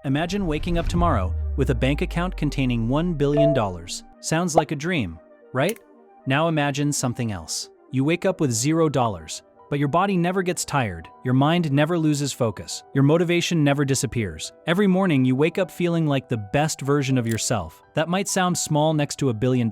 Imagine waking up tomorrow with a bank account containing $1 billion. Sounds like a dream, right? Now imagine something else. You wake up with $0, but your body never gets tired, your mind never loses focus, your motivation never disappears. Every morning you wake up feeling like the best version of yourself. That might sound small next to $1 billion.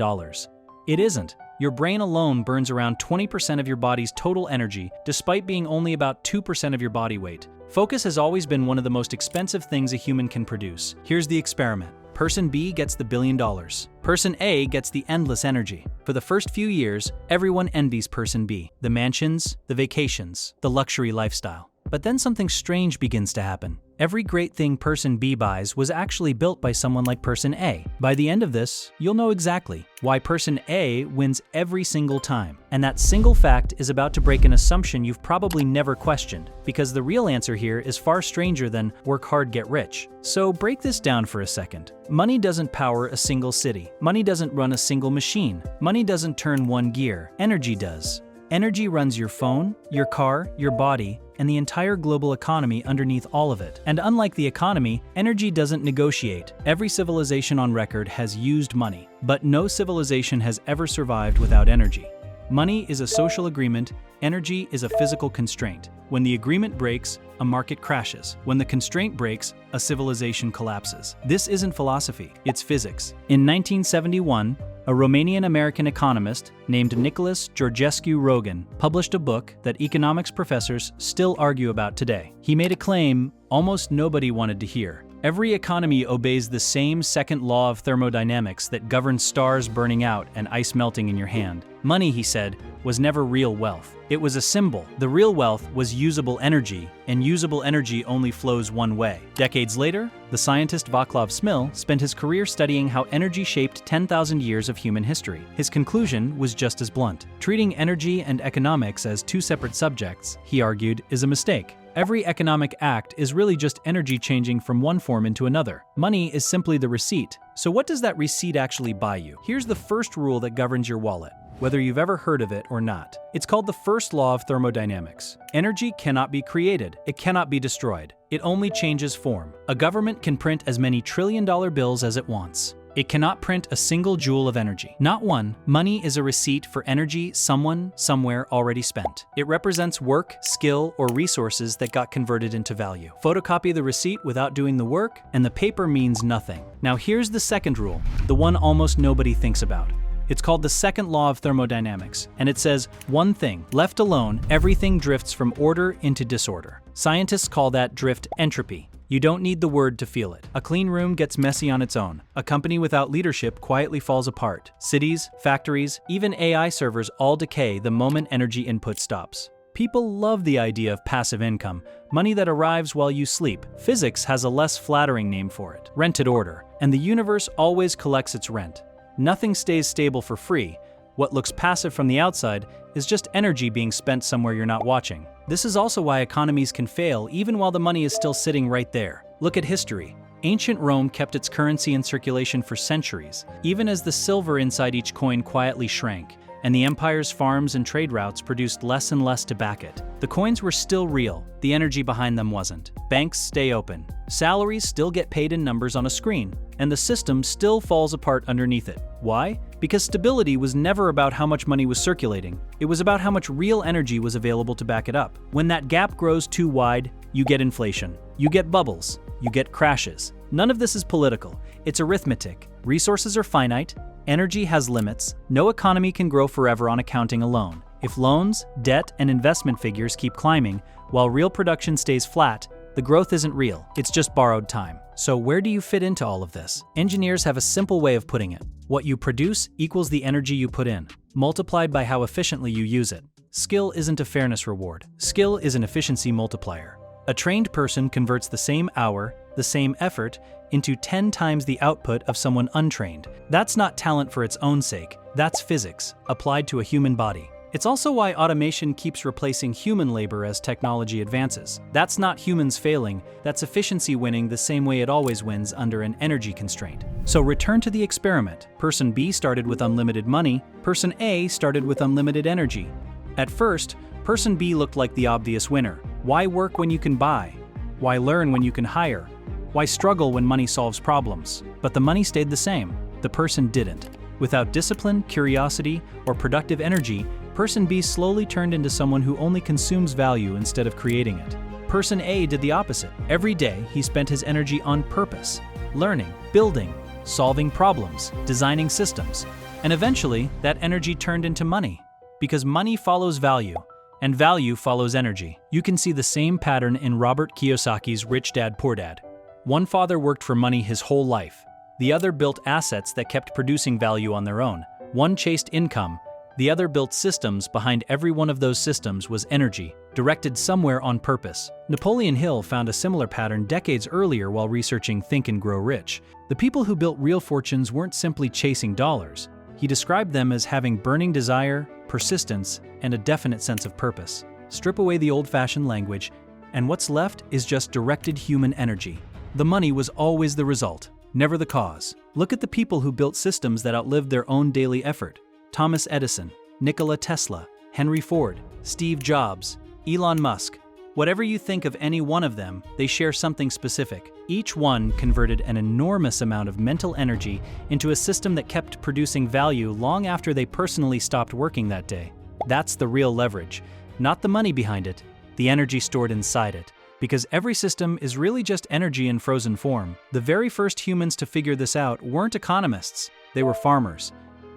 It isn't. Your brain alone burns around 20% of your body's total energy, despite being only about 2% of your body weight. Focus has always been one of the most expensive things a human can produce. Here's the experiment. Person B gets the $1 billion. Person A gets the endless energy. For the first few years, everyone envies Person B. The mansions, the vacations, the luxury lifestyle. But then something strange begins to happen. Every great thing Person B buys was actually built by someone like Person A. By the end of this, you'll know exactly why Person A wins every single time. And that single fact is about to break an assumption you've probably never questioned, because the real answer here is far stranger than work hard, get rich. So break this down for a second. Money doesn't power a single city. Money doesn't run a single machine. Money doesn't turn one gear. Energy does. Energy runs your phone, your car, your body, and the entire global economy underneath all of it. And unlike the economy, energy doesn't negotiate. Every civilization on record has used money, but no civilization has ever survived without energy. Money is a social agreement, energy is a physical constraint. When the agreement breaks, a market crashes. When the constraint breaks, a civilization collapses. This isn't philosophy, it's physics. In 1971, a Romanian-American economist named Nicholas Georgescu-Roegen published a book that economics professors still argue about today. He made a claim almost nobody wanted to hear. Every economy obeys the same second law of thermodynamics that governs stars burning out and ice melting in your hand. Money, he said, was never real wealth. It was a symbol. The real wealth was usable energy, and usable energy only flows one way. Decades later, the scientist Vaclav Smil spent his career studying how energy shaped 10,000 years of human history. His conclusion was just as blunt. Treating energy and economics as two separate subjects, he argued, is a mistake. Every economic act is really just energy changing from one form into another. Money is simply the receipt. So what does that receipt actually buy you? Here's the first rule that governs your wallet, whether you've ever heard of it or not. It's called the first law of thermodynamics. Energy cannot be created. It cannot be destroyed. It only changes form. A government can print as many trillion-dollar bills as it wants. It cannot print a single joule of energy. Not one. Money is a receipt for energy someone, somewhere already spent. It represents work, skill, or resources that got converted into value. Photocopy the receipt without doing the work, and the paper means nothing. Now here's the second rule, the one almost nobody thinks about. It's called the second law of thermodynamics, and it says one thing: left alone, everything drifts from order into disorder. Scientists call that drift entropy. You don't need the word to feel it. A clean room gets messy on its own. A company without leadership quietly falls apart. Cities, factories, even AI servers all decay the moment energy input stops. People love the idea of passive income, money that arrives while you sleep. Physics has a less flattering name for it: rented order. And the universe always collects its rent. Nothing stays stable for free. What looks passive from the outside is just energy being spent somewhere you're not watching. This is also why economies can fail even while the money is still sitting right there. Look at history. Ancient Rome kept its currency in circulation for centuries, even as the silver inside each coin quietly shrank, and the empire's farms and trade routes produced less and less to back it. The coins were still real, the energy behind them wasn't. Banks stay open. Salaries still get paid in numbers on a screen, and the system still falls apart underneath it. Why? Because stability was never about how much money was circulating. It was about how much real energy was available to back it up. When that gap grows too wide, you get inflation. You get bubbles. You get crashes. None of this is political. It's arithmetic. Resources are finite. Energy has limits. No economy can grow forever on accounting alone. If loans, debt, and investment figures keep climbing, while real production stays flat, the growth isn't real. It's just borrowed time. So where do you fit into all of this? Engineers have a simple way of putting it. What you produce equals the energy you put in, multiplied by how efficiently you use it. Skill isn't a fairness reward. Skill is an efficiency multiplier. A trained person converts the same hour, the same effort, into 10 times the output of someone untrained. That's not talent for its own sake. That's physics, applied to a human body. It's also why automation keeps replacing human labor as technology advances. That's not humans failing, that's efficiency winning the same way it always wins under an energy constraint. So return to the experiment. Person B started with unlimited money, Person A started with unlimited energy. At first, Person B looked like the obvious winner. Why work when you can buy? Why learn when you can hire? Why struggle when money solves problems? But the money stayed the same. The person didn't. Without discipline, curiosity, or productive energy, Person B slowly turned into someone who only consumes value instead of creating it. Person A did the opposite. Every day, he spent his energy on purpose, learning, building, solving problems, designing systems. And eventually, that energy turned into money. Because money follows value, and value follows energy. You can see the same pattern in Robert Kiyosaki's Rich Dad, Poor Dad. One father worked for money his whole life. The other built assets that kept producing value on their own. One chased income, the other built systems. Behind every one of those systems was energy, directed somewhere on purpose. Napoleon Hill found a similar pattern decades earlier while researching Think and Grow Rich. The people who built real fortunes weren't simply chasing dollars. He described them as having burning desire, persistence, and a definite sense of purpose. Strip away the old-fashioned language, and what's left is just directed human energy. The money was always the result, never the cause. Look at the people who built systems that outlived their own daily effort. Thomas Edison, Nikola Tesla, Henry Ford, Steve Jobs, Elon Musk. Whatever you think of any one of them, they share something specific. Each one converted an enormous amount of mental energy into a system that kept producing value long after they personally stopped working that day. That's the real leverage, not the money behind it, the energy stored inside it. Because every system is really just energy in frozen form. The very first humans to figure this out weren't economists, they were farmers.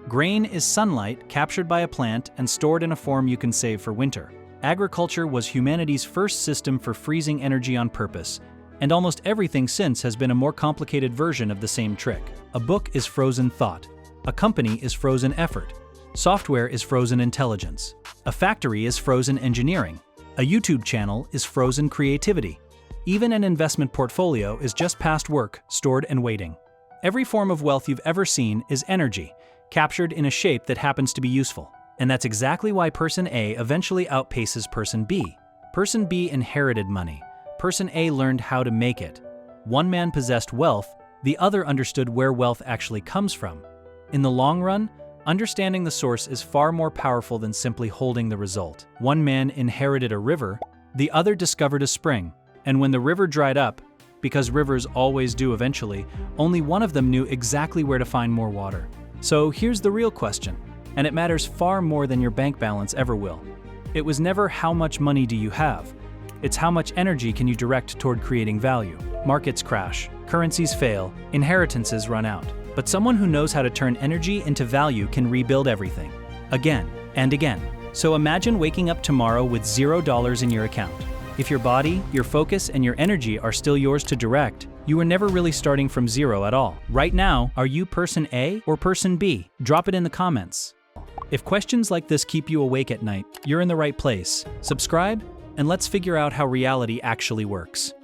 Grain is sunlight captured by a plant and stored in a form you can save for winter. Agriculture was humanity's first system for freezing energy on purpose, and almost everything since has been a more complicated version of the same trick. A book is frozen thought. A company is frozen effort. Software is frozen intelligence. A factory is frozen engineering. A YouTube channel is frozen creativity. Even an investment portfolio is just past work, stored and waiting. Every form of wealth you've ever seen is energy, captured in a shape that happens to be useful. And that's exactly why Person A eventually outpaces Person B. Person B inherited money. Person A learned how to make it. One man possessed wealth, the other understood where wealth actually comes from. In the long run, understanding the source is far more powerful than simply holding the result. One man inherited a river, the other discovered a spring. And when the river dried up, because rivers always do eventually, only one of them knew exactly where to find more water. So here's the real question, and it matters far more than your bank balance ever will. It was never how much money do you have, it's how much energy can you direct toward creating value. Markets crash, currencies fail, inheritances run out. But someone who knows how to turn energy into value can rebuild everything, again and again. So imagine waking up tomorrow with $0 in your account. If your body, your focus, and your energy are still yours to direct, you were never really starting from zero at all. Right now, are you Person A or Person B? Drop it in the comments. If questions like this keep you awake at night, you're in the right place. Subscribe, and let's figure out how reality actually works.